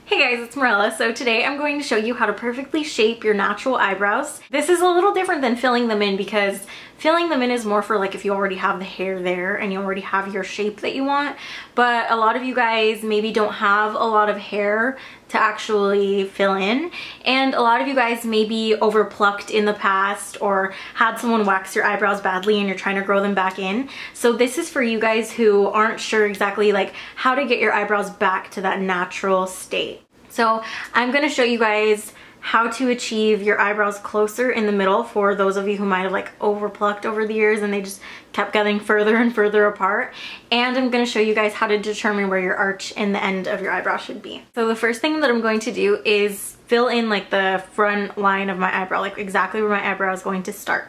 Hey guys, it's Mirella. So today I'm going to show you how to perfectly shape your natural eyebrows. This is a little different than filling them in because filling them in is more for like if you already have the hair there and you already have your shape that you want. But a lot of you guys maybe don't have a lot of hair to actually fill in, and a lot of you guys maybe overplucked in the past or had someone wax your eyebrows badly and you're trying to grow them back in. So this is for you guys who aren't sure exactly like how to get your eyebrows back to that natural state. So I'm going to show you guys how to achieve your eyebrows closer in the middle for those of you who might have like overplucked over the years and they just kept getting further and further apart. And I'm going to show you guys how to determine where your arch in the end of your eyebrow should be. So the first thing that I'm going to do is fill in like the front line of my eyebrow, like exactly where my eyebrow is going to start.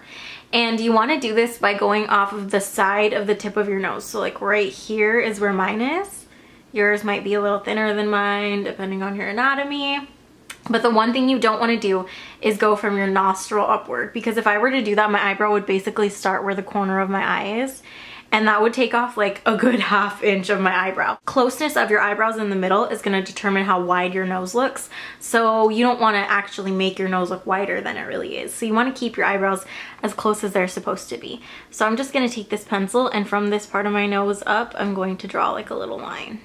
And you want to do this by going off of the side of the tip of your nose. So like right here is where mine is. Yours might be a little thinner than mine depending on your anatomy. But the one thing you don't want to do is go from your nostril upward, because if I were to do that, my eyebrow would basically start where the corner of my eye is, and that would take off like a good ½ inch of my eyebrow. Closeness of your eyebrows in the middle is going to determine how wide your nose looks. So you don't want to actually make your nose look wider than it really is. So you want to keep your eyebrows as close as they're supposed to be. So I'm just going to take this pencil, and from this part of my nose up, I'm going to draw like a little line.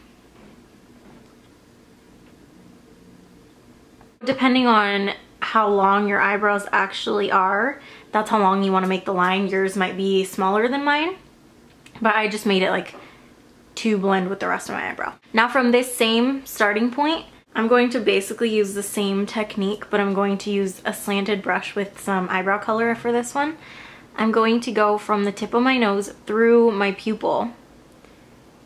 Depending on how long your eyebrows actually are, that's how long you want to make the line. Yours might be smaller than mine, but I just made it like to blend with the rest of my eyebrow. Now from this same starting point, I'm going to basically use the same technique, but I'm going to use a slanted brush with some eyebrow color for this one. I'm going to go from the tip of my nose through my pupil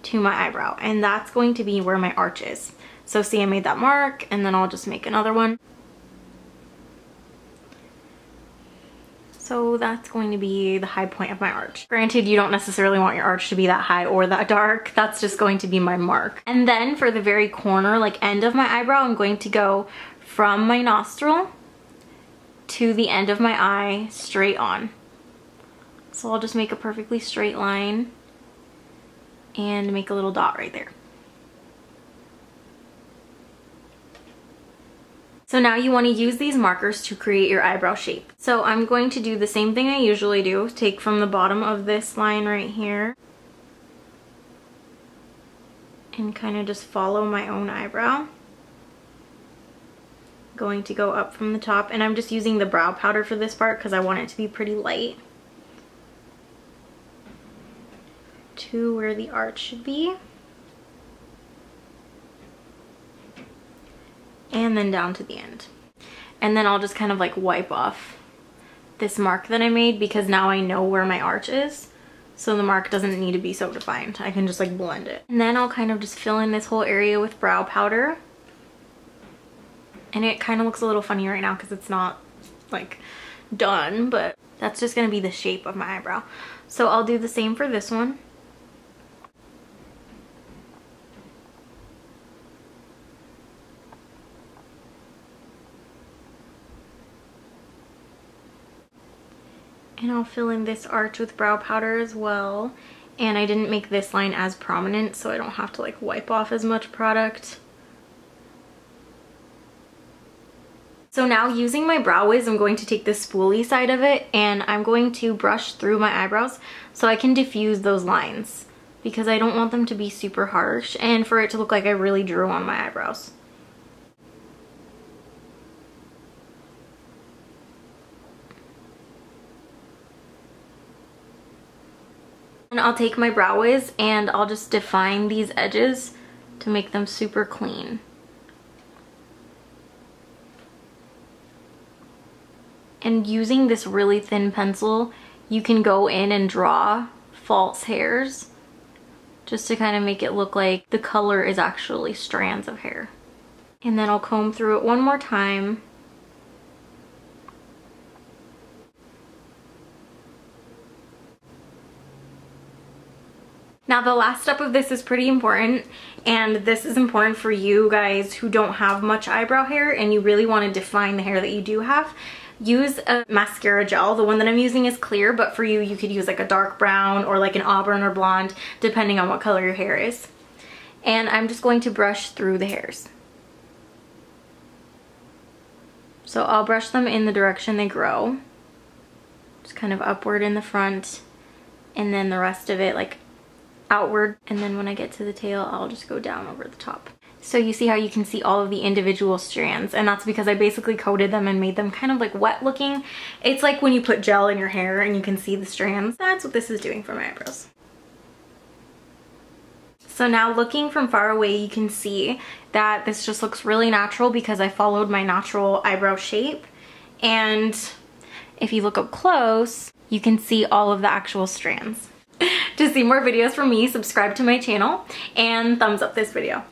to my eyebrow, and that's going to be where my arch is. So see, I made that mark, and then I'll just make another one. So that's going to be the high point of my arch. Granted, you don't necessarily want your arch to be that high or that dark. That's just going to be my mark. And then for the very corner, like end of my eyebrow, I'm going to go from my nostril to the end of my eye straight on. So I'll just make a perfectly straight line and make a little dot right there. So now you want to use these markers to create your eyebrow shape. So I'm going to do the same thing I usually do. Take from the bottom of this line right here and kind of just follow my own eyebrow. Going to go up from the top, and I'm just using the brow powder for this part because I want it to be pretty light, to where the arch should be. And then down to the end. And then I'll just kind of like wipe off this mark that I made, because now I know where my arch is. So the mark doesn't need to be so defined. I can just like blend it. And then I'll kind of just fill in this whole area with brow powder. And it kind of looks a little funny right now because it's not like done, but that's just gonna be the shape of my eyebrow. So I'll do the same for this one. And I'll fill in this arch with brow powder as well. And I didn't make this line as prominent, so I don't have to like wipe off as much product. So now using my brow wiz, I'm going to take the spoolie side of it and I'm going to brush through my eyebrows so I can diffuse those lines, because I don't want them to be super harsh and for it to look like I really drew on my eyebrows. And I'll take my brow wiz and I'll just define these edges to make them super clean. And using this really thin pencil, you can go in and draw false hairs just to kind of make it look like the color is actually strands of hair. And then I'll comb through it one more time. Now the last step of this is pretty important, and this is important for you guys who don't have much eyebrow hair and you really want to define the hair that you do have. Use a mascara gel. The one that I'm using is clear, but for you, you could use like a dark brown or like an auburn or blonde, depending on what color your hair is. And I'm just going to brush through the hairs. So I'll brush them in the direction they grow. Just kind of upward in the front, and then the rest of it like outward. And then when I get to the tail, I'll just go down over the top. So you see how you can see all of the individual strands, and that's because I basically coated them and made them kind of like wet looking. It's like when you put gel in your hair and you can see the strands. That's what this is doing for my eyebrows. So now looking from far away, you can see that this just looks really natural because I followed my natural eyebrow shape. And if you look up close, you can see all of the actual strands. To see more videos from me, subscribe to my channel and thumbs up this video.